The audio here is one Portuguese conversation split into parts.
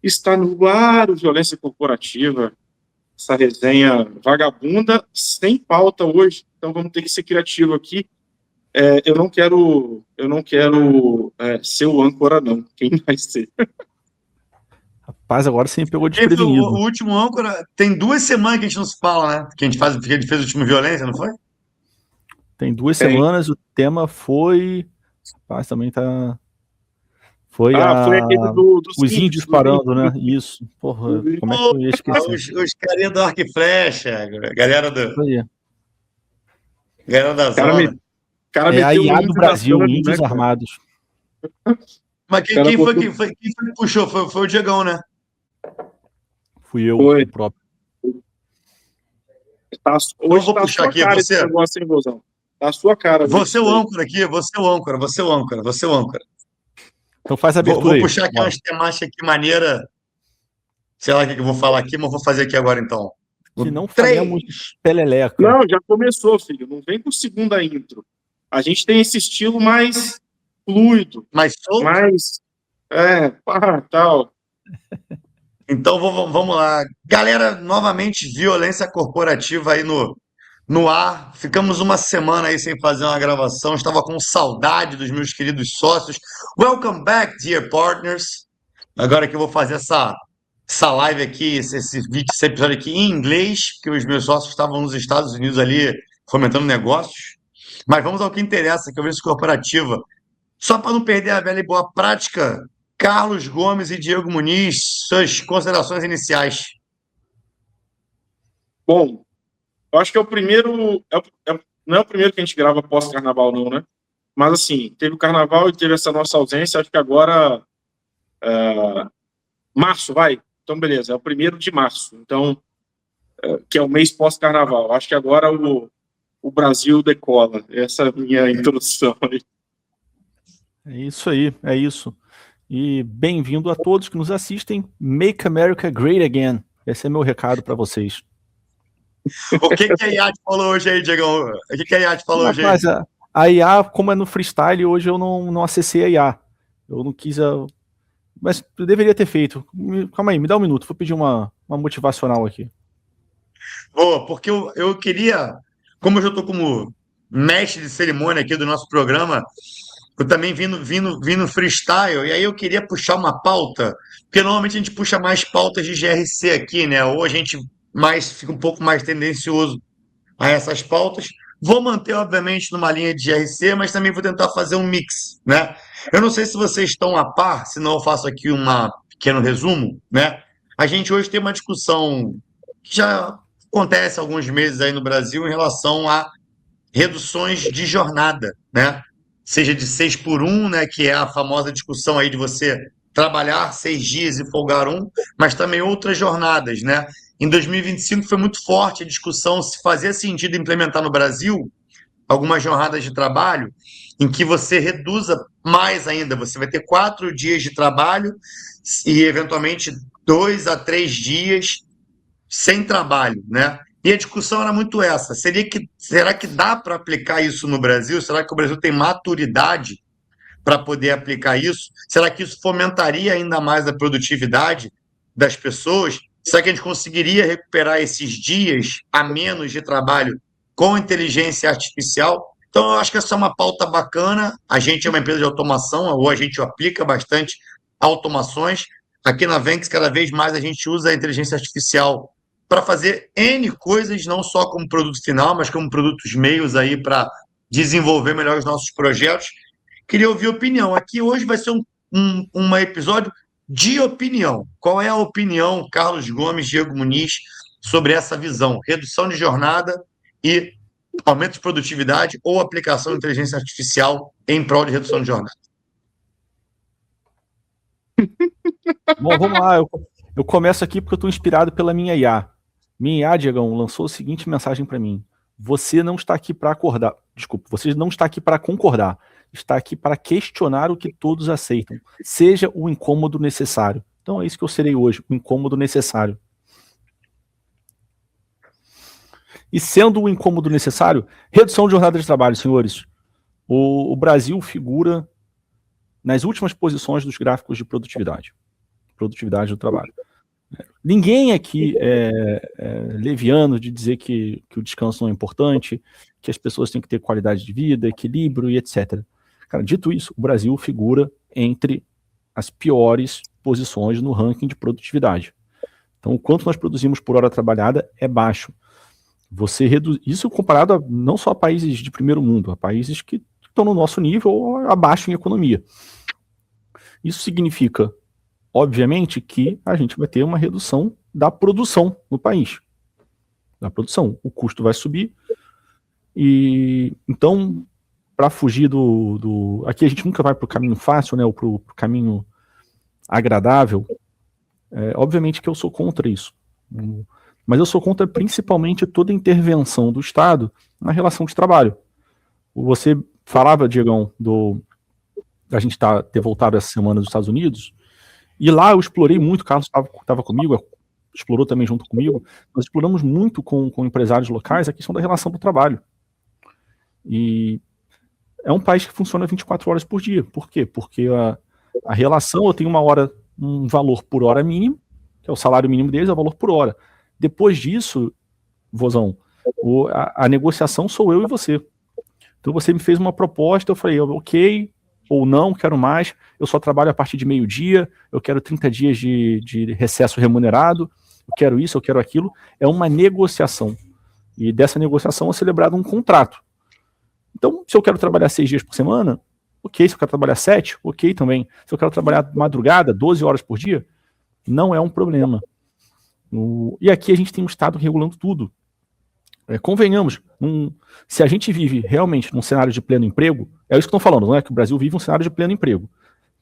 Está no ar o Violência Corporativa, essa resenha vagabunda, sem pauta hoje, então vamos ter que ser criativo aqui. Eu não quero ser o âncora, não. Quem vai ser? Rapaz, agora você me pegou Quem foi desprevenido. o último âncora? Tem 2 semanas que a gente não se fala, né? Que a gente fez o último Violência, não foi? Tem 2 Tem. semanas, o tema foi... Rapaz, também tá... Foi Foi aquele dos os índios índios, parando, né? Isso. Porra, como é que eu ia esquecer? Os carinha do Arco e Flecha, galera Isso aí. da cara zona. cara É a meteu um IA do índio Brasil, na thumb, índios né, cara? armados. Mas Cara, quem foi que puxou? Foi o Diegão, né? Fui eu, Foi. o próprio. Hoje vou tá a puxar sua aqui, cara você. esse negócio, hein, Bozão? Tá a sua cara. Você é o isso aí. âncora aqui, você é o âncora. Então faz a abertura Vou aí. puxar aqui Bora. umas temáticas aqui maneira. Sei lá o que eu vou falar aqui, mas vou fazer aqui agora então. Que não 3. faremos peleleca. Não, já começou, filho. Não vem com segunda intro. A gente tem esse estilo mais fluido, Mais solto? mais... tal. Então vamos lá. Galera, novamente, violência corporativa aí no ar. Ficamos uma semana aí sem fazer uma gravação. Estava com saudade dos meus queridos sócios. Welcome back, dear partners. Agora que eu vou fazer essa live aqui, esse vídeo, esse episódio aqui em inglês, que os meus sócios estavam nos Estados Unidos ali fomentando negócios. Mas vamos ao que interessa, que é a violência corporativa. Só para não perder a velha e boa prática, Carlos Gomes e Diego Muniz, suas considerações iniciais. Bom, eu acho que é o primeiro... não é o primeiro que a gente grava pós-carnaval, não, né? Mas, assim, teve o carnaval e teve essa nossa ausência. Acho que agora... março, vai. Então, beleza. É o 1º de março. Então, que é o mês pós-carnaval. Acho que agora o Brasil decola. Essa é a minha introdução aí. É isso aí, é isso. E bem-vindo a todos que nos assistem. Make America Great Again. Esse é meu recado para vocês. O que a IA te falou hoje aí, Diegão? O que a IA te falou hoje aí? Mas a IA, como é no freestyle, hoje eu não acessei a IA. Eu não quis... Mas eu deveria ter feito. Calma aí, me dá um minuto. Vou pedir uma motivacional aqui. Boa, porque eu queria, como eu já estou como mestre de cerimônia aqui do nosso programa, eu também vim no freestyle, e aí eu queria puxar uma pauta, porque normalmente a gente puxa mais pautas de GRC aqui, né? Ou a gente fica um pouco mais tendencioso a essas pautas. Vou manter, obviamente, numa linha de GRC, mas também vou tentar fazer um mix, né? Eu não sei se vocês estão a par, senão eu faço aqui um pequeno resumo, né? A gente hoje tem uma discussão que já acontece há alguns meses aí no Brasil em relação a reduções de jornada, né? Seja de 6 por 1, né? Que é a famosa discussão aí de você trabalhar 6 dias e folgar 1, mas também outras jornadas, né? Em 2025 foi muito forte a discussão se fazia sentido implementar no Brasil algumas jornadas de trabalho em que você reduza mais ainda. Você vai ter 4 dias de trabalho e, eventualmente, 2 a 3 dias sem trabalho, né? E a discussão era muito essa. Será que dá para aplicar isso no Brasil? Será que o Brasil tem maturidade para poder aplicar isso? Será que isso fomentaria ainda mais a produtividade das pessoas? Será que a gente conseguiria recuperar esses dias a menos de trabalho com inteligência artificial? Então, eu acho que essa é uma pauta bacana. A gente é uma empresa de automação, ou a gente aplica bastante automações. Aqui na Venx, cada vez mais a gente usa a inteligência artificial para fazer N coisas, não só como produto final, mas como produtos meios aí para desenvolver melhor os nossos projetos. Queria ouvir opinião. Aqui hoje vai ser um episódio de opinião. Qual é a opinião, Carlos Gomes, Diego Muniz, sobre essa visão? Redução de jornada e aumento de produtividade ou aplicação de inteligência artificial em prol de redução de jornada? Bom, vamos lá. Eu começo aqui porque eu estou inspirado pela minha IA. Minha IA, Diegão, lançou a seguinte mensagem para mim. Você não está aqui para acordar. Desculpa, você não está aqui para concordar. Está aqui para questionar o que todos aceitam. Seja o incômodo necessário. Então é isso que eu serei hoje, o incômodo necessário. E sendo o incômodo necessário, redução de jornada de trabalho, senhores. O Brasil figura nas últimas posições dos gráficos de produtividade. produtividade do trabalho. Ninguém aqui é leviano de dizer que o descanso não é importante, que as pessoas têm que ter qualidade de vida, equilíbrio e etc. Cara, dito isso, o Brasil figura entre as piores posições no ranking de produtividade. Então, o quanto nós produzimos por hora trabalhada é baixo. Você reduz isso comparado não só a países de primeiro mundo, a países que estão no nosso nível ou abaixo em economia. Isso significa, obviamente, que a gente vai ter uma redução da produção no país. Da produção. O custo vai subir. E então, para fugir aqui a gente nunca vai para o caminho fácil, né, ou para o caminho agradável. Obviamente que eu sou contra isso. Mas eu sou contra principalmente toda intervenção do Estado na relação de trabalho. Você falava, Diegão, da gente ter voltado essa semana dos Estados Unidos, e lá eu explorei muito, o Carlos estava comigo, explorou também junto comigo, nós exploramos muito com empresários locais a questão da relação do trabalho. E é um país que funciona 24 horas por dia. Por quê? Porque a relação, eu tenho um valor por hora mínimo, que é o salário mínimo deles, é o valor por hora. Depois disso, Vozão, a negociação sou eu e você. Então você me fez uma proposta, eu falei, ok, ou não, quero mais, eu só trabalho a partir de meio-dia, eu quero 30 dias de recesso remunerado, eu quero isso, eu quero aquilo. É uma negociação. E dessa negociação é celebrado um contrato. Então, se eu quero trabalhar 6 dias por semana, ok. Se eu quero trabalhar 7, ok também. Se eu quero trabalhar madrugada, 12 horas por dia, não é um problema. E aqui a gente tem um Estado regulando tudo. Convenhamos, se a gente vive realmente num cenário de pleno emprego, é isso que estão falando, não é que o Brasil vive um cenário de pleno emprego.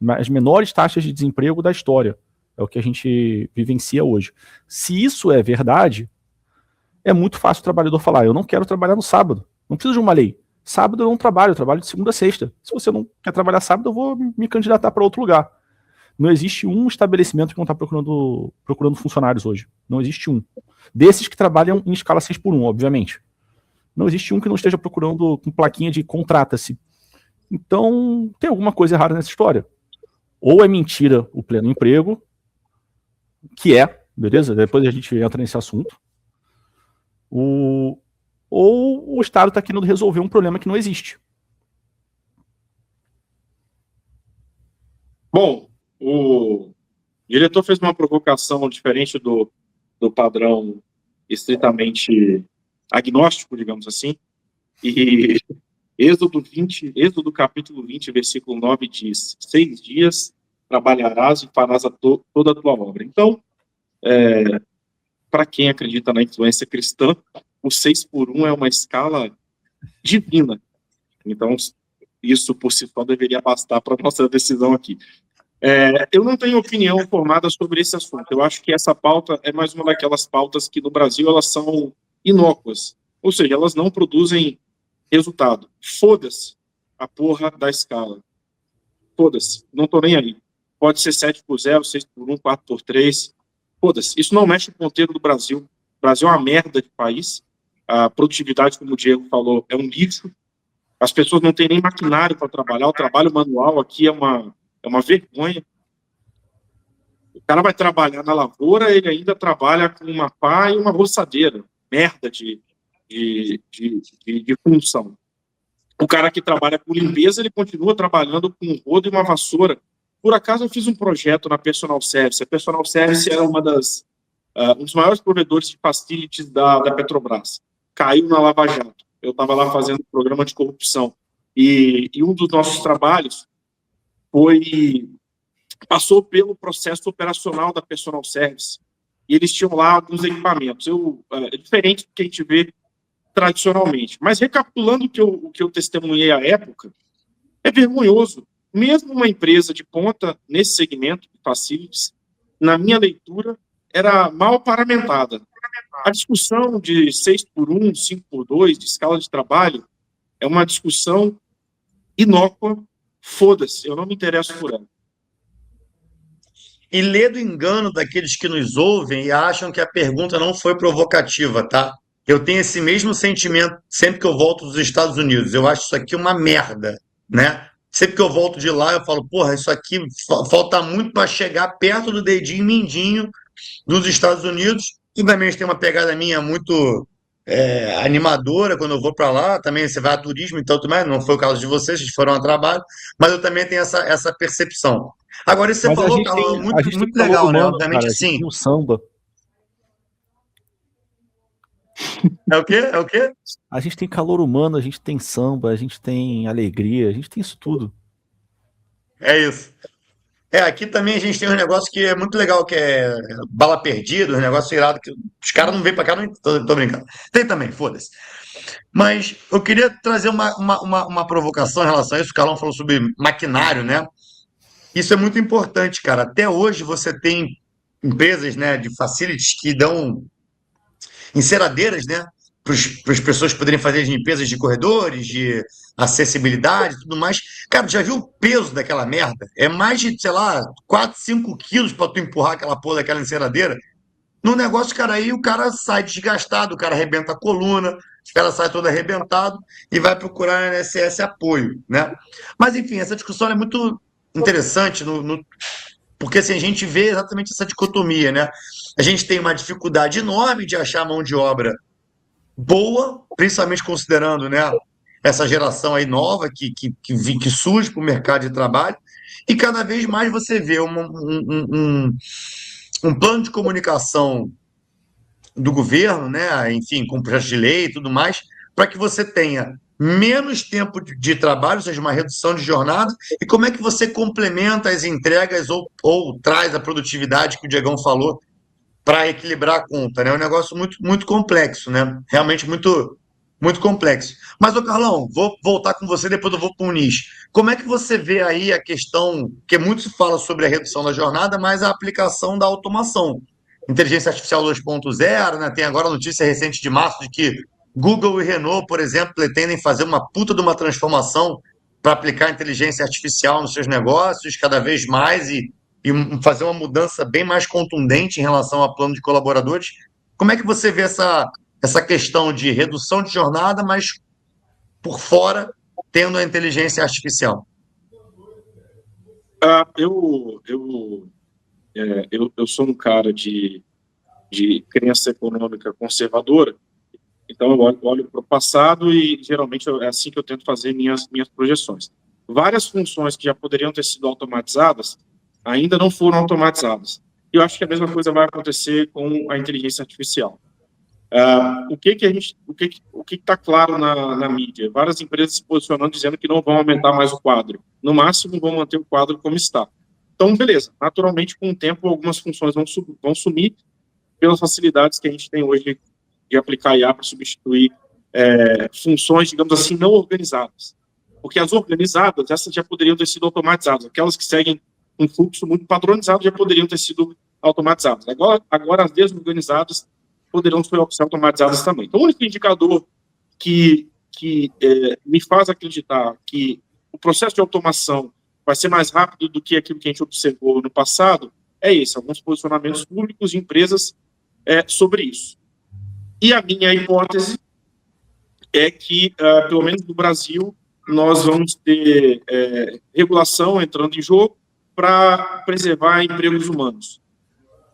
As menores taxas de desemprego da história. É o que a gente vivencia hoje. Se isso é verdade, é muito fácil o trabalhador falar, eu não quero trabalhar no sábado. Não precisa de uma lei. Sábado eu não trabalho, eu trabalho de segunda a sexta. Se você não quer trabalhar sábado, eu vou me candidatar para outro lugar. Não existe um estabelecimento que não está procurando funcionários hoje. Não existe um. Desses que trabalham em escala 6x1, obviamente. Não existe um que não esteja procurando com plaquinha de contrata-se. Então, tem alguma coisa errada nessa história. Ou é mentira o pleno emprego, que beleza? Depois a gente entra nesse assunto. Ou o Estado está querendo resolver um problema que não existe. Bom, o diretor fez uma provocação diferente do padrão estritamente agnóstico, digamos assim, e Êxodo capítulo 20, versículo 9 diz, 6 dias trabalharás e farás toda a tua obra. Então, para quem acredita na influência cristã, o 6x1 é uma escala divina. Então, isso por si só deveria bastar para a nossa decisão aqui. Eu não tenho opinião formada sobre esse assunto. Eu acho que essa pauta é mais uma daquelas pautas que no Brasil elas são inócuas. Ou seja, elas não produzem resultado. Foda-se a porra da escala. Foda-se. Não tô nem aí. Pode ser 7x0, 6x1, 4x3. Foda-se. Isso não mexe o ponteiro do Brasil. O Brasil é uma merda de país. A produtividade, como o Diego falou, é um lixo. As pessoas não têm nem maquinário para trabalhar. O trabalho manual aqui é uma vergonha. O cara vai trabalhar na lavoura, ele ainda trabalha com uma pá e uma roçadeira. Merda de função. O cara que trabalha com limpeza, ele continua trabalhando com um rodo e uma vassoura. Por acaso, eu fiz um projeto na Personal Service. A Personal Service era um dos maiores provedores de facilities da Petrobras. Caiu na Lava Jato. Eu estava lá fazendo um programa de corrupção. E um dos nossos trabalhos passou pelo processo operacional da Personal Service. E eles tinham lá alguns equipamentos. É diferente do que a gente vê tradicionalmente. Mas recapitulando o que eu testemunhei à época, é vergonhoso. Mesmo uma empresa de ponta nesse segmento de facilities, na minha leitura, era mal paramentada. A discussão de 6x1, 5x2, de escala de trabalho, é uma discussão inócua. Foda-se, eu não me interesso por ela. E lê do engano daqueles que nos ouvem e acham que a pergunta não foi provocativa, tá? Eu tenho esse mesmo sentimento sempre que eu volto dos Estados Unidos. Eu acho isso aqui uma merda, né? Sempre que eu volto de lá, eu falo, porra, isso aqui falta muito para chegar perto do dedinho mindinho dos Estados Unidos. E também tem uma pegada minha muito animadora quando eu vou para lá. Também você vai a turismo, então também não foi o caso de vocês foram a trabalho, mas eu também tenho essa percepção. Agora, isso que você Mas falou, Carlão, a muito, gente tem muito calor legal, né? humano, Obviamente, cara. A gente assim. tem o samba. É o quê? É o quê? A gente tem calor humano, a gente tem samba, a gente tem alegria, a gente tem isso tudo. É isso. Aqui também a gente tem um negócio que é muito legal, que é bala perdida, um negócio irado, que os caras não vêm pra cá, não tô brincando. Tem também, foda-se. Mas eu queria trazer uma provocação em relação a isso. O Carlão falou sobre maquinário, né? Isso é muito importante, cara. Até hoje você tem empresas, né, de facilities que dão enceradeiras, né, para as pessoas poderem fazer as limpezas de corredores, de acessibilidade e tudo mais. Cara, já viu o peso daquela merda? É mais de, sei lá, 4, 5 quilos para tu empurrar aquela porra daquela enceradeira. No negócio, cara, aí o cara sai desgastado, o cara arrebenta a coluna, o cara sai todo arrebentado e vai procurar na INSS apoio, né? Mas, enfim, essa discussão é muito interessante, porque assim, a gente vê exatamente essa dicotomia, né? A gente tem uma dificuldade enorme de achar mão de obra boa, principalmente considerando, né, essa geração aí nova que surge para o mercado de trabalho, e cada vez mais você vê um plano de comunicação do governo, né, enfim, com projeto de lei e tudo mais, para que você tenha menos tempo de trabalho, ou seja, uma redução de jornada, e como é que você complementa as entregas ou traz a produtividade que o Diegão falou para equilibrar a conta, né? É um negócio muito, muito complexo, né? Realmente muito, muito complexo. Mas, ô Carlão, vou voltar com você, depois eu vou para o Nis. Como é que você vê aí a questão, que muito se fala sobre a redução da jornada, mas a aplicação da automação? Inteligência Artificial 2.0, né? Tem agora a notícia recente de março de que Google e Renault, por exemplo, pretendem fazer uma puta de uma transformação para aplicar inteligência artificial nos seus negócios cada vez mais e fazer uma mudança bem mais contundente em relação ao plano de colaboradores. Como é que você vê essa questão de redução de jornada, mas por fora tendo a inteligência artificial? Eu sou um cara de crença econômica conservadora, então eu olho para o passado e geralmente é assim que eu tento fazer minhas projeções. Várias funções que já poderiam ter sido automatizadas ainda não foram automatizadas. E eu acho que a mesma coisa vai acontecer com a inteligência artificial. O que está claro na mídia? Várias empresas se posicionando dizendo que não vão aumentar mais o quadro. No máximo, vão manter o quadro como está. Então, beleza. Naturalmente, com o tempo, algumas funções vão sumir pelas facilidades que a gente tem hoje de aplicar IA para substituir funções, digamos assim, não organizadas. Porque as organizadas, essas já poderiam ter sido automatizadas. Aquelas que seguem um fluxo muito padronizado já poderiam ter sido automatizadas. Agora as desorganizadas poderão ser automatizadas também. Então, o único indicador que me faz acreditar que o processo de automação vai ser mais rápido do que aquilo que a gente observou no passado é esse, alguns posicionamentos públicos de empresas sobre isso. E a minha hipótese é que, pelo menos no Brasil, nós vamos ter regulação entrando em jogo para preservar empregos humanos.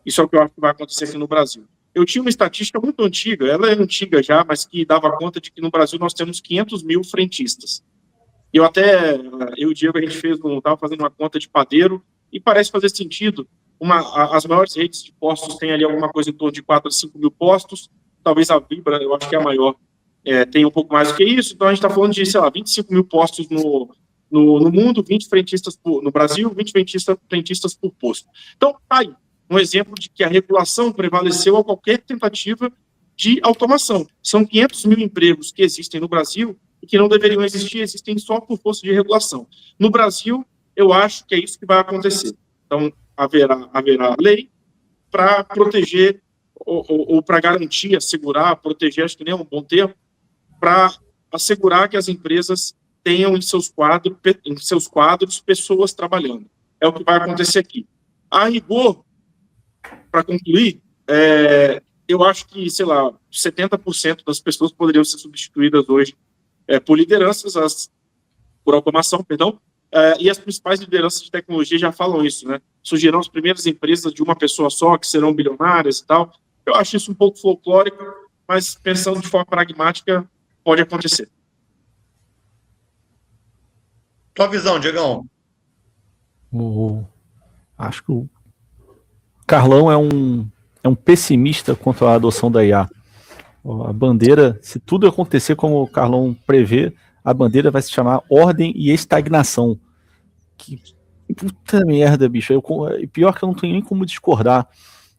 Isso é o que eu acho que vai acontecer aqui no Brasil. Eu tinha uma estatística muito antiga, ela é antiga já, mas que dava conta de que no Brasil nós temos 500 mil frentistas. Eu e o Diego, a gente estava fazendo uma conta de padeiro e parece fazer sentido. As maiores redes de postos têm ali alguma coisa em torno de 4 a 5 mil postos, talvez a Vibra, eu acho que é a maior, tem um pouco mais do que isso, então a gente está falando de, sei lá, 25 mil postos no mundo, 20 frentistas no Brasil, 20 frentistas por posto. Então, tá aí um exemplo de que a regulação prevaleceu a qualquer tentativa de automação. São 500 mil empregos que existem no Brasil e que não deveriam existir, existem só por força de regulação. No Brasil, eu acho que é isso que vai acontecer. Então, haverá lei para proteger ou para garantir, assegurar, proteger, acho que nem é um bom termo, para assegurar que as empresas tenham em seus quadros pessoas trabalhando. É o que vai acontecer aqui. A rigor, para concluir, eu acho que, sei lá, 70% das pessoas poderiam ser substituídas hoje por lideranças, por automação, perdão, E as principais lideranças de tecnologia já falam isso, né? Surgirão as primeiras empresas de uma pessoa só, que serão bilionárias e tal. Eu acho isso um pouco folclórico, mas pensando de forma pragmática, pode acontecer. Tua visão, Diegão? Acho que o Carlão é um pessimista quanto à adoção da IA. A bandeira, se tudo acontecer como o Carlão prevê, a bandeira vai se chamar ordem e estagnação. Que puta merda, bicho. Pior que eu não tenho nem como discordar.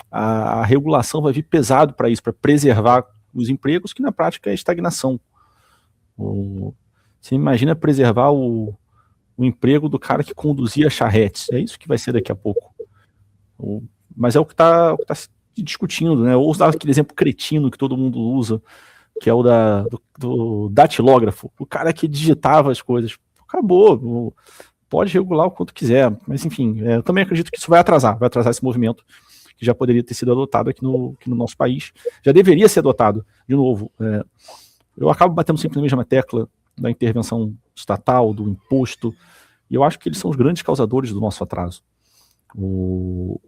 A regulação vai vir pesado para isso, para preservar os empregos, que na prática é estagnação. Você imagina preservar o emprego do cara que conduzia charretes. É isso que vai ser daqui a pouco. Mas é o que está se discutindo, né? Ou usar aquele exemplo cretino que todo mundo usa, que é o do datilógrafo. O cara que digitava as coisas. Acabou. Pode regular o quanto quiser. Mas, enfim, eu também acredito que isso vai atrasar esse movimento, que já poderia ter sido adotado aqui no nosso país. Já deveria ser adotado. De novo, eu acabo batendo sempre na mesma tecla da intervenção estatal, do imposto, e eu acho que eles são os grandes causadores do nosso atraso. O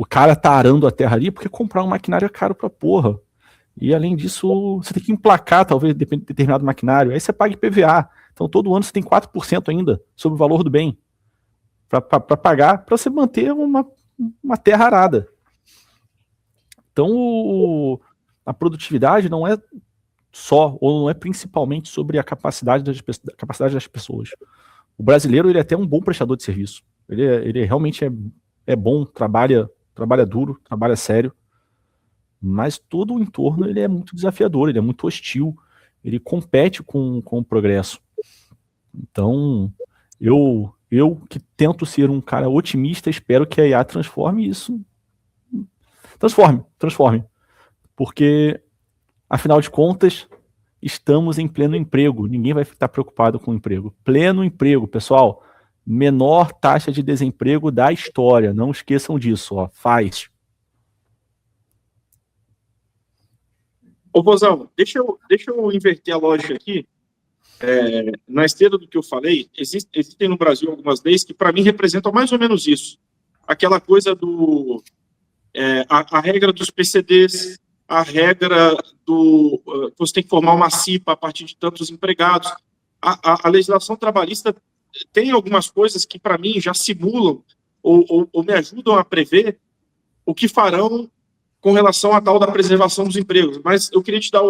cara tá arando a terra ali porque comprar um maquinário é caro pra porra. E além disso, você tem que emplacar, talvez, determinado maquinário. Aí você paga IPVA. Então todo ano você tem 4% ainda sobre o valor do bem para pagar, para você manter uma terra arada. Então a produtividade não é só, ou não é principalmente sobre a capacidade das pessoas. O brasileiro, ele é até um bom prestador de serviço. Ele realmente é bom, trabalha duro, trabalha sério, mas todo o entorno ele é muito desafiador, ele é muito hostil, ele compete com o progresso. Então, eu que tento ser um cara otimista, espero que a IA transforme isso. Transforme. Porque, afinal de contas, estamos em pleno emprego. Ninguém vai estar preocupado com o emprego. Pleno emprego, pessoal. Menor taxa de desemprego da história. Não esqueçam disso, ó. Faz. Ô, Vozão, deixa eu inverter a lógica aqui. Na esteira do que eu falei, existem no Brasil algumas leis que, para mim, representam mais ou menos isso. Aquela coisa a regra dos PCDs, a regra você tem que formar uma CIPA a partir de tantos empregados. A legislação trabalhista tem algumas coisas que, para mim, já simulam ou me ajudam a prever o que farão com relação à tal da preservação dos empregos. Mas eu queria te dar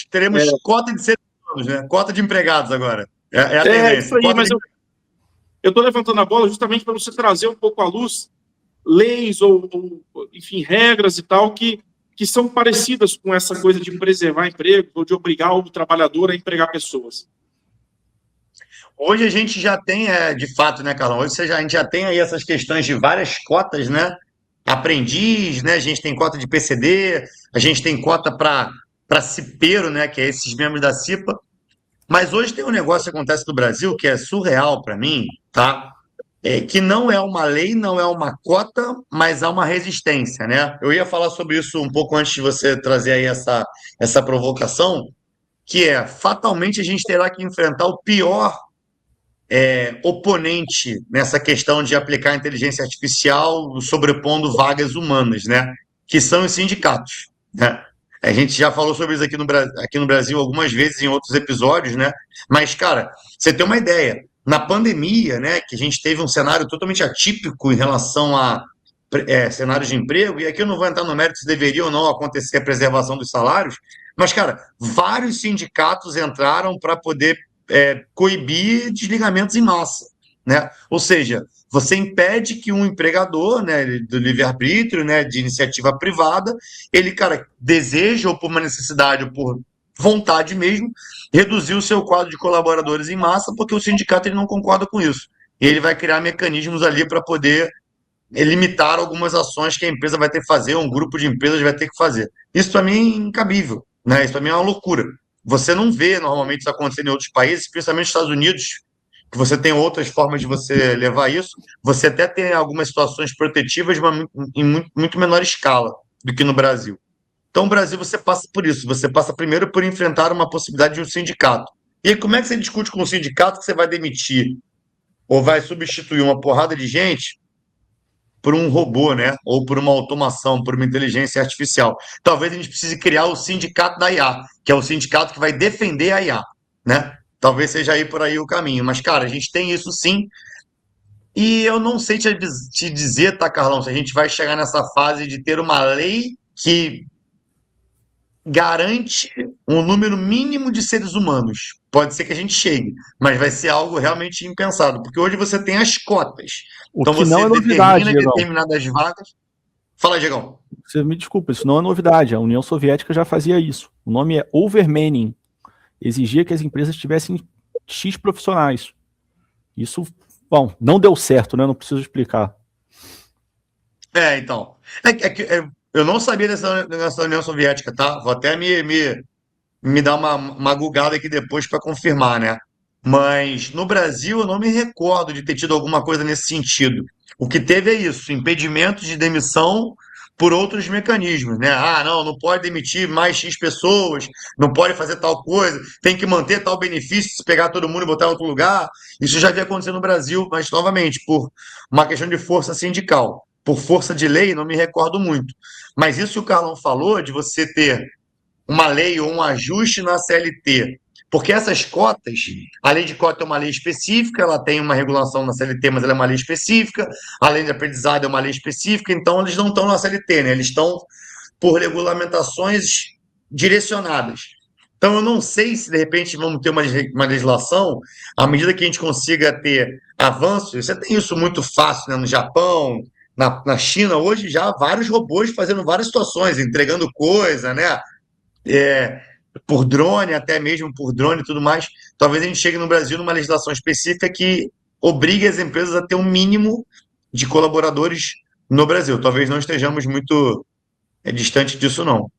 Teremos cota de seres humanos, né? Cota de empregados agora. É a tendência. Isso aí, mas eu estou levantando a bola justamente para você trazer um pouco à luz leis ou enfim, regras e tal que são parecidas com essa coisa de preservar empregos ou de obrigar o trabalhador a empregar pessoas. Hoje a gente já tem, de fato, né, Carlão? Hoje a gente já tem aí essas questões de várias cotas, né? Aprendiz, né? A gente tem cota de PCD, a gente tem cota para cipeiro, né? Que é esses membros da CIPA. Mas hoje tem um negócio que acontece no Brasil que é surreal para mim, tá? Que não é uma lei, não é uma cota, mas há uma resistência, né? Eu ia falar sobre isso um pouco antes de você trazer aí essa provocação, que fatalmente a gente terá que enfrentar o pior oponente nessa questão de aplicar inteligência artificial sobrepondo vagas humanas, né? Que são os sindicatos, né? A gente já falou sobre isso aqui no Brasil algumas vezes em outros episódios, né? Mas, cara, você tem uma ideia. Na pandemia, né, que a gente teve um cenário totalmente atípico em relação a cenários de emprego, e aqui eu não vou entrar no mérito se deveria ou não acontecer a preservação dos salários, mas, cara, vários sindicatos entraram para poder coibir desligamentos em massa, né? Ou seja, você impede que um empregador, né, do livre-arbítrio, né, de iniciativa privada, ele, cara, deseja ou por uma necessidade ou por vontade mesmo, reduzir o seu quadro de colaboradores em massa, porque o sindicato ele não concorda com isso. E ele vai criar mecanismos ali para poder limitar algumas ações que a empresa vai ter que fazer, um grupo de empresas vai ter que fazer. Isso para mim é incabível, né? Isso para mim é uma loucura. Você não vê normalmente isso acontecendo em outros países, principalmente nos Estados Unidos, que você tem outras formas de você levar isso. Você até tem algumas situações protetivas, mas em muito menor escala do que no Brasil. Então, no Brasil, você passa por isso. Você passa primeiro por enfrentar uma possibilidade de um sindicato. E aí, como é que você discute com o sindicato que você vai demitir ou vai substituir uma porrada de gente por um robô, né? Ou por uma automação, por uma inteligência artificial. Talvez a gente precise criar o sindicato da IA, que é o sindicato que vai defender a IA, né? Talvez seja aí por aí o caminho. Mas, cara, a gente tem isso sim. E eu não sei te dizer, tá, Carlão, se a gente vai chegar nessa fase de ter uma lei que garante um número mínimo de seres humanos. Pode ser que a gente chegue, mas vai ser algo realmente impensado, porque hoje você tem as cotas. O Então que não você é novidade, determina Diegão. determinadas vagas. Fala, Diegão. Você me desculpa, isso não é novidade. A União Soviética já fazia isso. O nome é overmanning. Exigia que as empresas tivessem X profissionais. Isso, bom, não deu certo, né? Não preciso explicar. Então. Eu não sabia dessa União Soviética, tá? Vou até me dar uma gugada aqui depois para confirmar, né? Mas no Brasil eu não me recordo de ter tido alguma coisa nesse sentido. O que teve é isso, impedimento de demissão por outros mecanismos, né? Ah, não pode demitir mais X pessoas, não pode fazer tal coisa, tem que manter tal benefício, se pegar todo mundo e botar em outro lugar. Isso já havia acontecido no Brasil, mas novamente, por uma questão de força sindical. Por força de lei, não me recordo muito. Mas isso que o Carlão falou, de você ter uma lei ou um ajuste na CLT. Porque essas cotas, a lei de cota é uma lei específica, ela tem uma regulação na CLT, mas ela é uma lei específica, a lei de aprendizado é uma lei específica, então eles não estão na CLT, né? Eles estão por regulamentações direcionadas. Então eu não sei se de repente vamos ter uma legislação, à medida que a gente consiga ter avanços, você tem isso muito fácil, né? No Japão, na China, hoje já há vários robôs fazendo várias situações, entregando coisa, né? é, por drone, até mesmo por drone e tudo mais, talvez a gente chegue no Brasil numa legislação específica que obrigue as empresas a ter um mínimo de colaboradores no Brasil. Talvez não estejamos muito distante disso, não.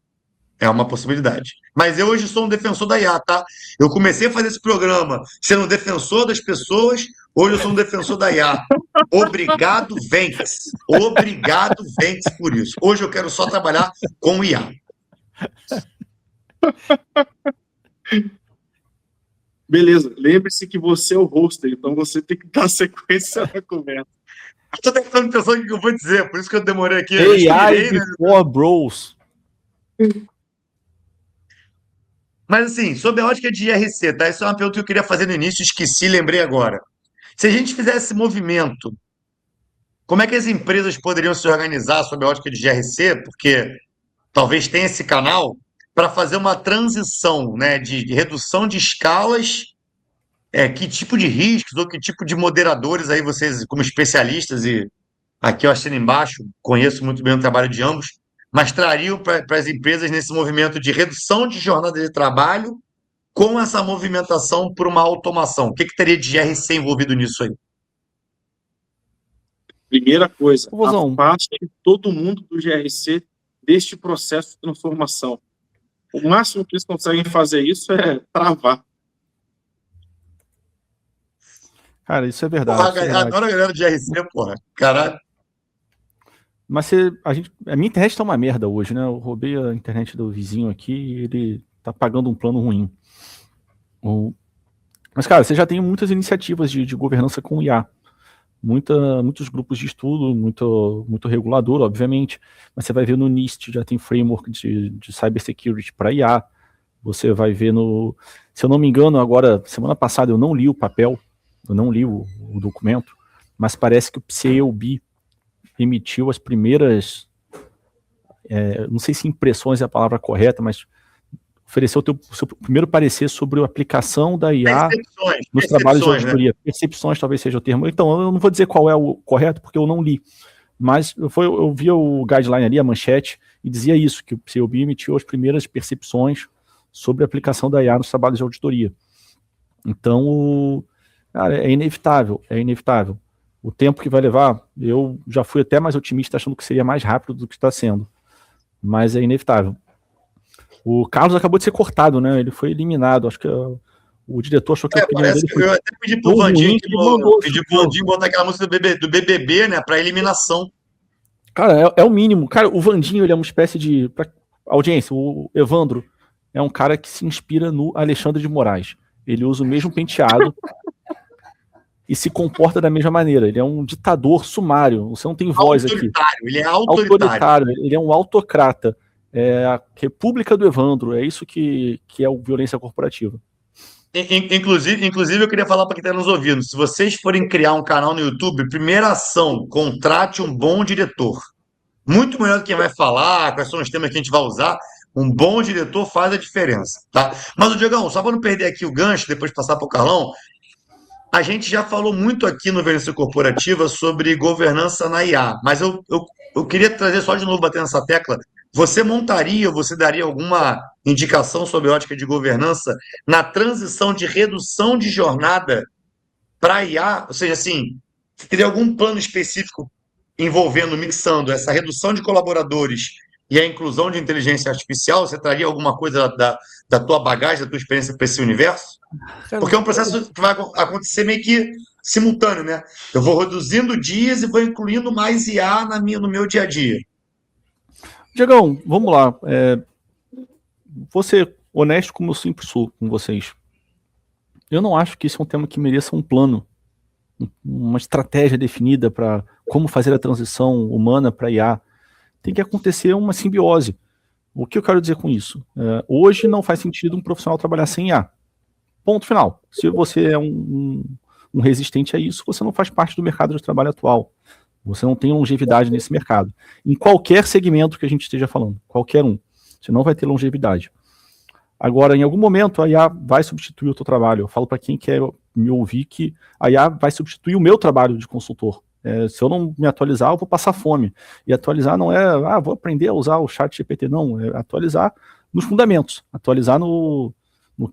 É uma possibilidade. Mas eu hoje sou um defensor da IA, tá? Eu comecei a fazer esse programa sendo um defensor das pessoas, hoje eu sou um defensor da IA. Obrigado, Ventes. Obrigado, Ventes, por isso. Hoje eu quero só trabalhar com IA. Beleza, lembre-se que você é o hoster, então você tem que dar sequência na conversa. Estou tentando pensar o que eu vou dizer, por isso que eu demorei aqui. AI before bros. Mas assim, sob a ótica de IRC, tá? Isso é uma pergunta que eu queria fazer no início, esqueci, lembrei agora. Se a gente fizesse esse movimento, como é que as empresas poderiam se organizar sob a ótica de GRC? Porque talvez tenha esse canal para fazer uma transição, né, de redução de escalas. Que tipo de riscos ou que tipo de moderadores aí vocês, como especialistas, e aqui eu assino embaixo, conheço muito bem o trabalho de ambos, mas trariam para as empresas nesse movimento de redução de jornada de trabalho com essa movimentação por uma automação? O que teria de GRC envolvido nisso aí? Primeira coisa, Vozão, afaste todo mundo do GRC deste processo de transformação. O máximo que eles conseguem fazer isso é travar. cara, isso é verdade. Porra, adoro a galera de GRC, porra. Caralho. Mas a minha internet tá uma merda hoje, né? Eu roubei a internet do vizinho aqui e ele tá pagando um plano ruim. Mas, cara, você já tem muitas iniciativas de governança com IA. Muitos grupos de estudo, muito regulador, obviamente. Mas você vai ver no NIST, já tem framework de cybersecurity para IA. Você vai ver no... Se eu não me engano, agora, semana passada, eu não li o papel, eu não li o documento, mas parece que o CEOB emitiu as primeiras... não sei se impressões é a palavra correta, mas ofereceu o seu primeiro parecer sobre a aplicação da IA nos trabalhos de auditoria. Né? Percepções talvez seja o termo. Então, eu não vou dizer qual é o correto, porque eu não li. Mas eu vi o guideline ali, a manchete, e dizia isso, que o CEOB emitiu as primeiras percepções sobre a aplicação da IA nos trabalhos de auditoria. Então, cara, é inevitável. O tempo que vai levar, eu já fui até mais otimista, achando que seria mais rápido do que está sendo. Mas é inevitável. O Carlos acabou de ser cortado, né? Ele foi eliminado. Acho que o diretor achou que a opinião dele foi... Eu até pedi pro Vandinho botar aquela música do BBB, né? Para eliminação. Cara, é o mínimo. Cara, o Vandinho, ele é uma espécie de... Pra audiência, o Evandro é um cara que se inspira no Alexandre de Moraes. Ele usa o mesmo penteado. e se comporta da mesma maneira. Ele é um ditador sumário. Você não tem voz aqui. Ele é autoritário. Ele é um autocrata. É a República do Evandro. É isso que é a violência corporativa. Inclusive, eu queria falar para quem está nos ouvindo: se vocês forem criar um canal no YouTube, primeira ação, contrate um bom diretor. Muito melhor do que quem vai falar, quais são os temas que a gente vai usar. Um bom diretor faz a diferença, tá? Mas, o Diogão, só para não perder aqui o gancho, depois de passar para o Carlão, a gente já falou muito aqui no Violência Corporativa sobre governança na IA, mas eu queria trazer só de novo, bater nessa tecla. Você montaria, você daria alguma indicação sobre ótica de governança na transição de redução de jornada para IA? Ou seja, assim, você teria algum plano específico envolvendo, mixando essa redução de colaboradores e a inclusão de inteligência artificial? Você traria alguma coisa da tua bagagem, da tua experiência para esse universo? Porque é um processo que vai acontecer meio que simultâneo, né? Eu vou reduzindo dias e vou incluindo mais IA no meu dia a dia. Diegão, vamos lá. Vou ser honesto como eu sempre sou com vocês. Eu não acho que isso é um tema que mereça um plano, uma estratégia definida para como fazer a transição humana para IA. Tem que acontecer uma simbiose. O que eu quero dizer com isso? Hoje não faz sentido um profissional trabalhar sem IA. Ponto final. Se você é um resistente a isso, você não faz parte do mercado de trabalho atual. Você não tem longevidade nesse mercado. Em qualquer segmento que a gente esteja falando, qualquer um. Você não vai ter longevidade. Agora, em algum momento, a IA vai substituir o teu trabalho. Eu falo para quem quer me ouvir que a IA vai substituir o meu trabalho de consultor. Se eu não me atualizar, eu vou passar fome. E atualizar não é, vou aprender a usar o chat GPT, não. É atualizar nos fundamentos. Atualizar no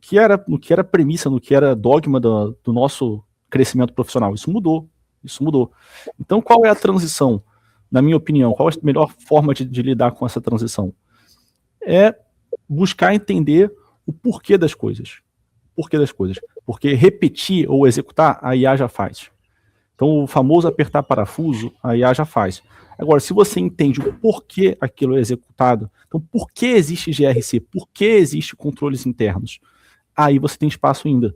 que era premissa, no que era dogma do nosso crescimento profissional. Isso mudou. Então, qual é a transição? Na minha opinião, qual é a melhor forma de lidar com essa transição? É buscar entender o porquê das coisas. Porque repetir ou executar, a IA já faz. Então, o famoso apertar parafuso, a IA já faz. Agora, se você entende o porquê aquilo é executado, então por que existe GRC? Por que existe controles internos? Aí você tem espaço ainda.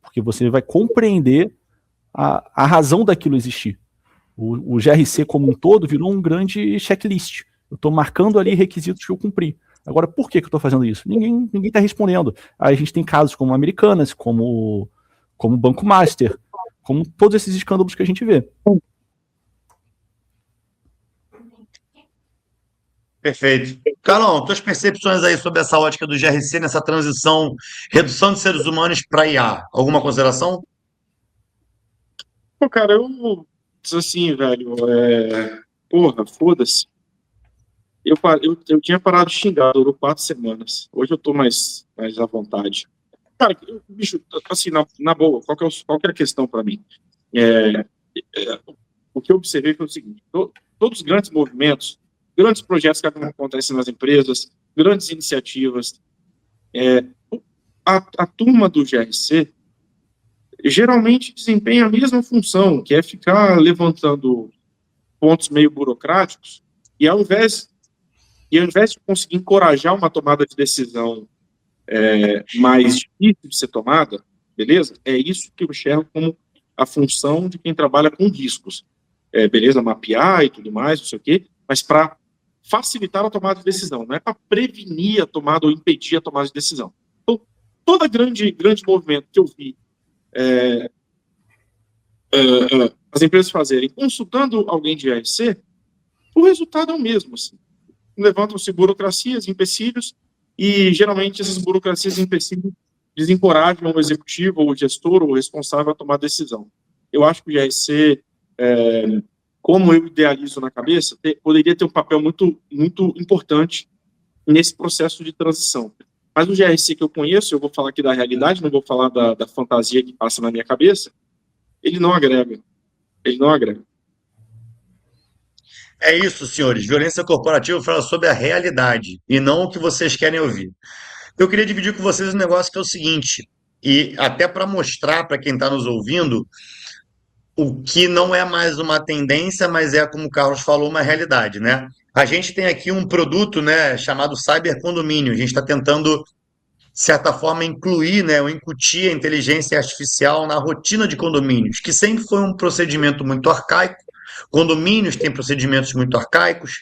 Porque você vai compreender a razão daquilo existir. O GRC como um todo virou um grande checklist. Eu estou marcando ali requisitos que eu cumpri. Agora, por que eu estou fazendo isso? Ninguém está respondendo. Aí a gente tem casos como Americanas, como Banco Master, como todos esses escândalos que a gente vê. Perfeito. Carlão, tuas percepções aí sobre essa ótica do GRC nessa transição, redução de seres humanos para IA? Alguma consideração? Pô, cara, eu diz assim, velho, porra, foda-se. Eu tinha parado de xingar, durou 4 semanas. Hoje eu tô mais à vontade. Cara, bicho, assim, na boa, qual que é a questão para mim? O que eu observei foi o seguinte: todos os grandes movimentos, grandes projetos que acontecem nas empresas, grandes iniciativas, a turma do GRC geralmente desempenha a mesma função, que é ficar levantando pontos meio burocráticos, e ao invés de conseguir encorajar uma tomada de decisão mais difícil de ser tomada, beleza? É isso que eu enxergo como a função de quem trabalha com riscos. Beleza, mapear e tudo mais, não sei o quê, mas para facilitar a tomada de decisão, não é para prevenir a tomada ou impedir a tomada de decisão. Então, todo grande movimento que eu vi as empresas fazerem, consultando alguém de GRC, o resultado é o mesmo. Assim. Levantam-se burocracias, empecilhos, e geralmente essas burocracias e empecilhos desencorajam o executivo, ou o gestor, ou o responsável a tomar decisão. Eu acho que o GRC, como eu idealizo na cabeça, poderia ter um papel muito, muito importante nesse processo de transição. Mas o GRC que eu conheço, eu vou falar aqui da realidade, não vou falar da fantasia que passa na minha cabeça, ele não agrega. É isso, senhores. Violência corporativa fala sobre a realidade e não o que vocês querem ouvir. Eu queria dividir com vocês um negócio que é o seguinte, e até para mostrar para quem está nos ouvindo o que não é mais uma tendência, mas é, como o Carlos falou, uma realidade, né? A gente tem aqui um produto, né, chamado Cyber Condomínio. A gente está tentando de certa forma, incluir, né, ou incutir a inteligência artificial na rotina de condomínios, que sempre foi um procedimento muito arcaico. Condomínios têm procedimentos muito arcaicos,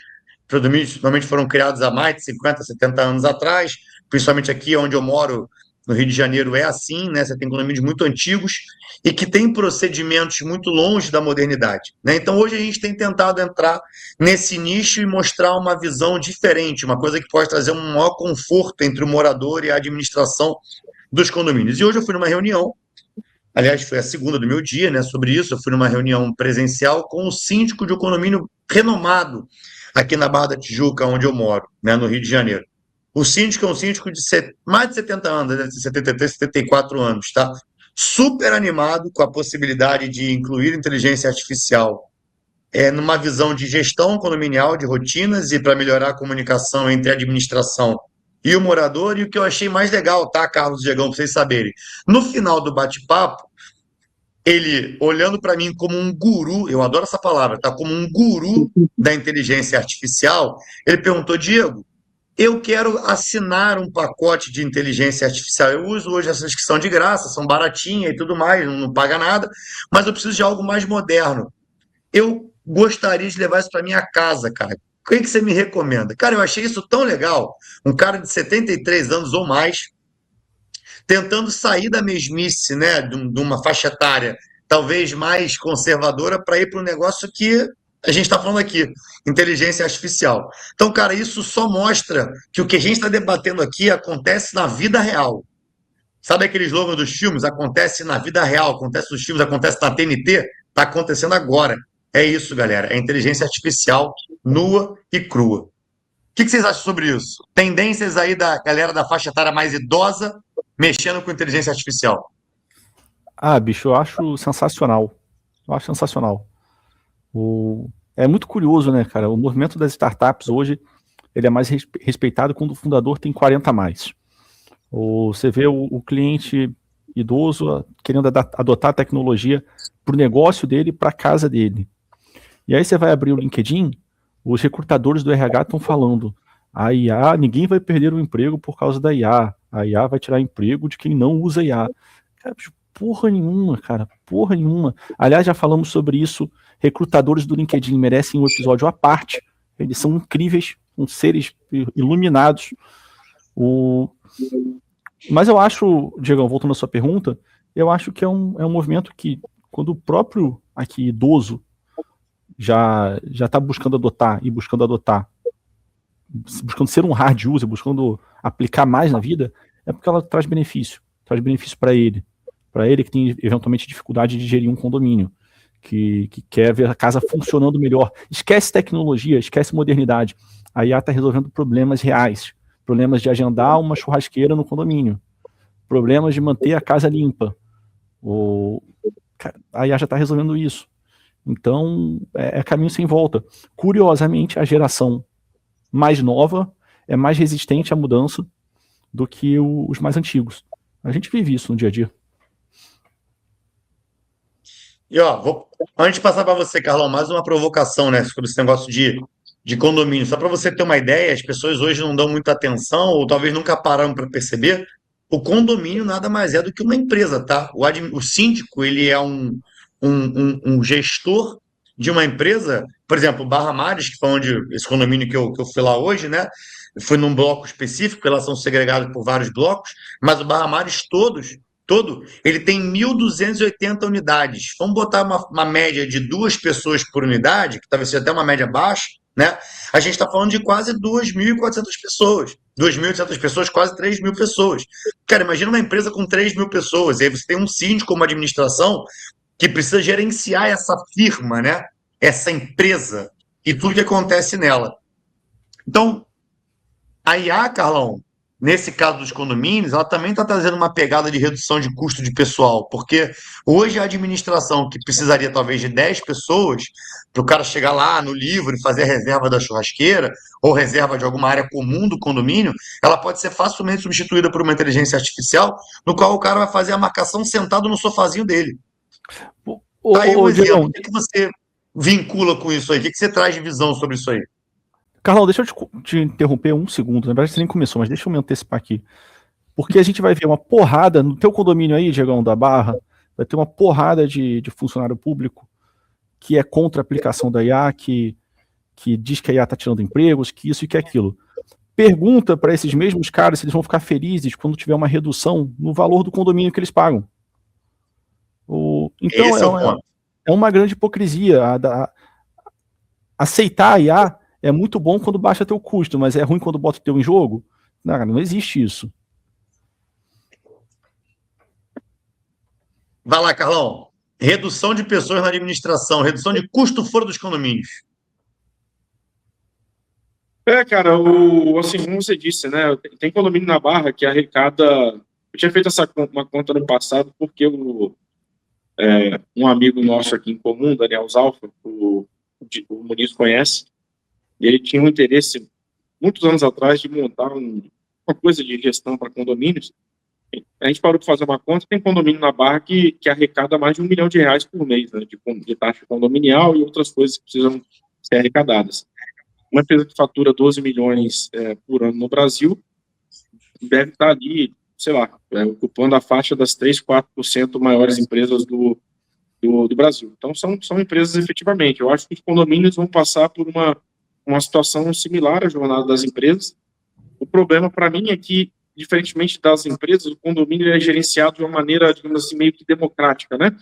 condomínios normalmente foram criados há mais de 50, 70 anos atrás, principalmente aqui onde eu moro, no Rio de Janeiro, é assim, né? Você tem condomínios muito antigos e que têm procedimentos muito longe da modernidade, né? Então, hoje a gente tem tentado entrar nesse nicho e mostrar uma visão diferente, uma coisa que pode trazer um maior conforto entre o morador e a administração dos condomínios. E hoje eu fui numa reunião, aliás, foi a segunda do meu dia, né, sobre isso. Eu fui numa reunião presencial com o síndico de um condomínio renomado aqui na Barra da Tijuca, onde eu moro, né, no Rio de Janeiro. O síndico é um síndico de mais de 70 anos, né, 73, 74 anos, tá? Super animado com a possibilidade de incluir inteligência artificial numa visão de gestão condominial, de rotinas e para melhorar a comunicação entre a administração e o morador. E o que eu achei mais legal, tá, Carlos e Diegão, para vocês saberem, no final do bate-papo, ele olhando para mim como um guru, eu adoro essa palavra, tá? Como um guru da inteligência artificial, ele perguntou: Diego, eu quero assinar um pacote de inteligência artificial. Eu uso hoje essas que são de graça, são baratinhas e tudo mais, não paga nada, mas eu preciso de algo mais moderno. Eu gostaria de levar isso para minha casa, cara. O que você me recomenda? Cara, eu achei isso tão legal. Um cara de 73 anos ou mais, tentando sair da mesmice, né, de uma faixa etária talvez mais conservadora para ir para um negócio que a gente está falando aqui, inteligência artificial. Então, cara, isso só mostra que o que a gente está debatendo aqui acontece na vida real. Sabe aquele slogan dos filmes? Acontece na vida real, acontece nos filmes, acontece na TNT, está acontecendo agora. É isso, galera. É inteligência artificial nua e crua. O que vocês acham sobre isso? Tendências aí da galera da faixa etária mais idosa mexendo com inteligência artificial. Ah, bicho, eu acho sensacional. Eu acho sensacional. É muito curioso, né, cara? O movimento das startups hoje, ele é mais respeitado quando o fundador tem 40 a mais. Você vê o cliente idoso querendo adotar a tecnologia para o negócio dele, para a casa dele. E aí você vai abrir o LinkedIn, os recrutadores do RH estão falando: a IA, ninguém vai perder o emprego por causa da IA. A IA vai tirar emprego de quem não usa IA. Cara, porra nenhuma, cara, porra nenhuma. Aliás, já falamos sobre isso. Recrutadores do LinkedIn merecem um episódio à parte. Eles são incríveis, são seres iluminados. Mas eu acho, Diego, voltando à sua pergunta, eu acho que é um movimento que, quando o próprio aqui idoso já está buscando adotar, buscando ser um hard user, buscando aplicar mais na vida, é porque ela traz benefício para ele que tem eventualmente dificuldade de gerir um condomínio, que quer ver a casa funcionando melhor. Esquece tecnologia, esquece modernidade. A IA está resolvendo problemas reais, problemas de agendar uma churrasqueira no condomínio, problemas de manter a casa limpa. A IA já está resolvendo isso. Então, é caminho sem volta. Curiosamente, a geração mais nova é mais resistente à mudança do que os mais antigos. A gente vive isso no dia a dia. E ó, antes de passar para você, Carlão, mais uma provocação, né, sobre esse negócio de condomínio. Só para você ter uma ideia, as pessoas hoje não dão muita atenção, ou talvez nunca pararam para perceber, o condomínio nada mais é do que uma empresa, tá? O síndico, ele é um gestor de uma empresa, por exemplo, Barra Mares, que foi onde esse condomínio que eu fui lá hoje, né? Foi num bloco específico, elas são segregadas por vários blocos, mas o Barra Mares ele tem 1.280 unidades. Vamos botar uma média de 2 pessoas por unidade, que talvez seja até uma média baixa, né? A gente está falando de quase 2.400 pessoas. 2.800 pessoas, quase 3.000 pessoas. Cara, imagina uma empresa com 3.000 pessoas, e aí você tem um síndico, uma administração, que precisa gerenciar essa firma, né? Essa empresa e tudo que acontece nela. Então, a IA, Carlão, nesse caso dos condomínios, ela também está trazendo uma pegada de redução de custo de pessoal, porque hoje a administração, que precisaria talvez de 10 pessoas, para o cara chegar lá no livro e fazer a reserva da churrasqueira, ou reserva de alguma área comum do condomínio, ela pode ser facilmente substituída por uma inteligência artificial, no qual o cara vai fazer a marcação sentado no sofazinho dele. Aí um exemplo, o que você vincula com isso aí? O que você traz de visão sobre isso aí? Carlão, deixa eu te interromper um segundo. Na verdade, você nem começou, mas deixa eu me antecipar aqui. Porque a gente vai ver uma porrada, no teu condomínio aí, Diegão, da Barra, vai ter uma porrada de funcionário público que é contra a aplicação da IA, que diz que a IA está tirando empregos, que isso e que aquilo. Pergunta para esses mesmos caras se eles vão ficar felizes quando tiver uma redução no valor do condomínio que eles pagam. Então, é uma grande hipocrisia. Aceitar a IA é muito bom quando baixa teu custo, mas é ruim quando bota o teu em jogo? Não existe isso. Vai lá, Carlão. Redução de pessoas na administração, redução de custo fora dos condomínios. Cara, assim, como você disse, né? Tem condomínio na Barra que arrecada. Eu tinha feito uma conta no passado, porque um amigo nosso aqui em comum, Daniel Zalfa, o Muniz conhece, e ele tinha um interesse, muitos anos atrás, de montar uma coisa de gestão para condomínios. A gente parou de fazer uma conta, tem condomínio na Barra que arrecada mais de R$1 milhão por mês, né, de taxa condominial e outras coisas que precisam ser arrecadadas. Uma empresa que fatura 12 milhões por ano no Brasil deve estar ali, sei lá, ocupando a faixa das 3, 4% maiores empresas do Brasil. Então, são empresas efetivamente. Eu acho que os condomínios vão passar por uma situação similar à jornada das empresas. O problema, para mim, é que, diferentemente das empresas, o condomínio é gerenciado de uma maneira, digamos assim, meio que democrática, né?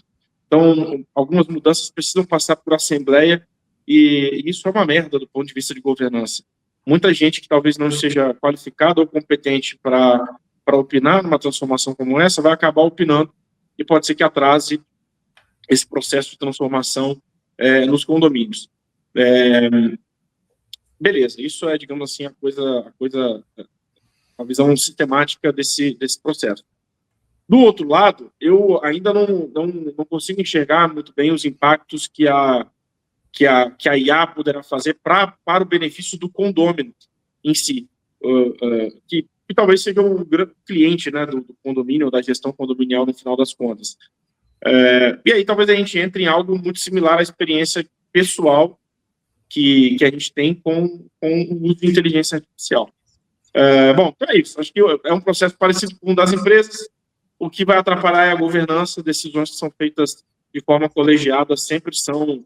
Então, algumas mudanças precisam passar por assembleia, e isso é uma merda do ponto de vista de governança. Muita gente que talvez não seja qualificada ou competente para opinar numa transformação como essa vai acabar opinando, e pode ser que atrase esse processo de transformação nos condomínios. Beleza, isso é, digamos assim, a visão sistemática desse processo. Do outro lado, eu ainda não consigo enxergar muito bem os impactos que a IA poderá fazer para o benefício do condômino em si, que talvez seja um grande cliente, né, do condomínio ou da gestão condominial no final das contas. E aí talvez a gente entre em algo muito similar à experiência pessoal que a gente tem com o uso de inteligência artificial. Bom, então é isso. Acho que é um processo parecido com o das empresas. O que vai atrapalhar é a governança. Decisões que são feitas de forma colegiada sempre são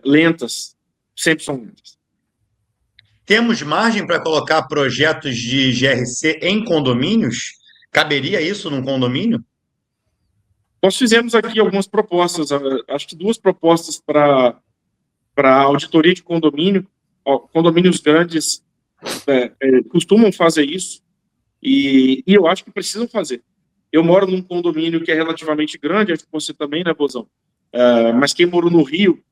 lentas. Sempre são lentas. Temos margem para colocar projetos de GRC em condomínios? Caberia isso num condomínio? Nós fizemos aqui algumas propostas, acho que 2 propostas para auditoria de condomínio. Condomínios grandes costumam fazer isso, e eu acho que precisam fazer. Eu moro num condomínio que é relativamente grande, acho que você também, né, Bozão? Mas quem morou no Rio,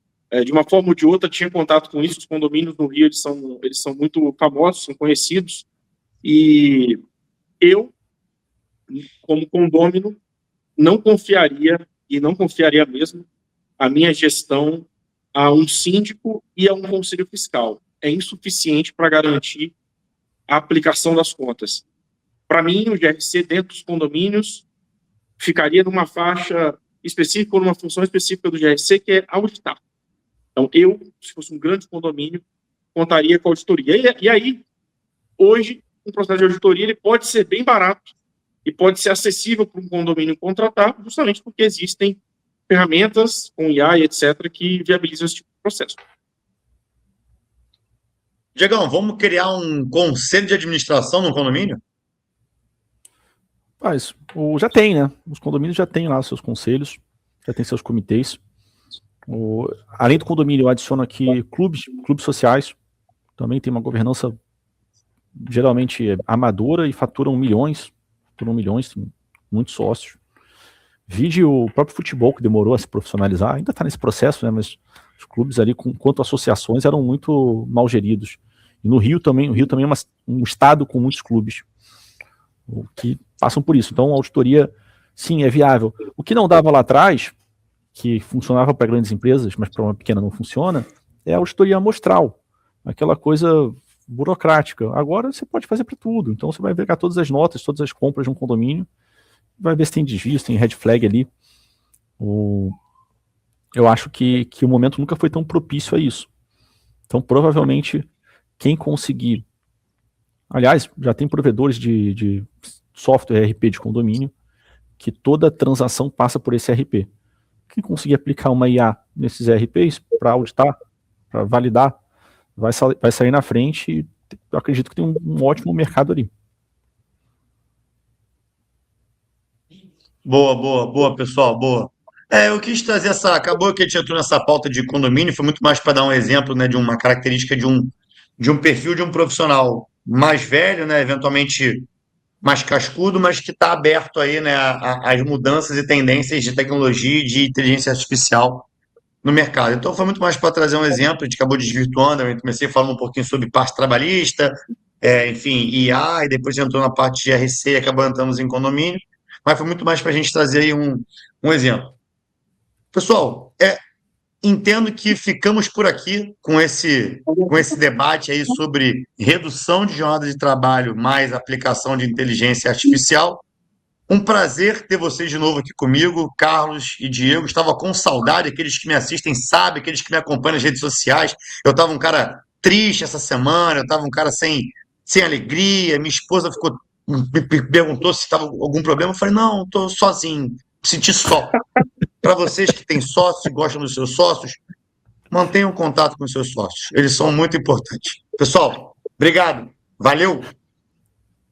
de uma forma ou de outra, tinha contato com isso. Os condomínios no Rio, eles são muito famosos, são conhecidos, e eu, como condômino, não confiaria mesmo a minha gestão a um síndico e a um conselho fiscal. É insuficiente para garantir a aplicação das contas. Para mim, o GRC dentro dos condomínios ficaria numa faixa específica, ou numa função específica do GRC, que é auditar. Então, se fosse um grande condomínio, contaria com a auditoria. E aí, hoje, um processo de auditoria ele pode ser bem barato e pode ser acessível para um condomínio contratar, justamente porque existem ferramentas com IA e etc. que viabilizam esse tipo de processo. Diegão, vamos criar um conselho de administração no condomínio? Mas já tem, né? Os condomínios já têm lá seus conselhos, já tem seus comitês. Além do condomínio, eu adiciono aqui clubes sociais, também tem uma governança geralmente amadora e faturam milhões, tem muitos sócios. Vide o próprio futebol, que demorou a se profissionalizar, ainda está nesse processo, né? Mas os clubes ali, quanto associações, eram muito mal geridos. E no Rio também, é um estado com muitos clubes que passam por isso. Então, a auditoria, sim, é viável. O que não dava lá atrás, que funcionava para grandes empresas, mas para uma pequena não funciona, é a auditoria amostral, aquela coisa burocrática. Agora você pode fazer para tudo. Então, você vai pegar todas as notas, todas as compras de um condomínio, vai ver se tem desvio, se tem red flag ali. Eu acho que o momento nunca foi tão propício a isso. Então, provavelmente, quem conseguir... Aliás, já tem provedores de software ERP de condomínio, que toda transação passa por esse ERP. Quem conseguir aplicar uma IA nesses ERPs para auditar, para validar, vai sair na frente e eu acredito que tem um ótimo mercado ali. Boa, pessoal, boa. Eu quis trazer acabou que a gente entrou nessa pauta de condomínio, foi muito mais para dar um exemplo, né, de uma característica de um perfil de um profissional mais velho, né, eventualmente mais cascudo, mas que está aberto aí, né, às mudanças e tendências de tecnologia e de inteligência artificial no mercado. Então, foi muito mais para trazer um exemplo, a gente acabou desvirtuando, eu comecei falando um pouquinho sobre parte trabalhista, enfim, IA, e depois entrou na parte de RC e acabou entrando em condomínio, mas foi muito mais para a gente trazer aí um exemplo. Pessoal, entendo que ficamos por aqui com esse debate aí sobre redução de jornada de trabalho mais aplicação de inteligência artificial. Um prazer ter vocês de novo aqui comigo, Carlos e Diego. Estava com saudade, aqueles que me assistem sabem, aqueles que me acompanham nas redes sociais. Eu estava um cara triste essa semana, eu estava um cara sem alegria. Minha esposa me perguntou se estava algum problema. Eu falei, não, estou sozinho, me senti só. Para vocês que têm sócios e gostam dos seus sócios, mantenham contato com os seus sócios. Eles são muito importantes. Pessoal, obrigado. Valeu!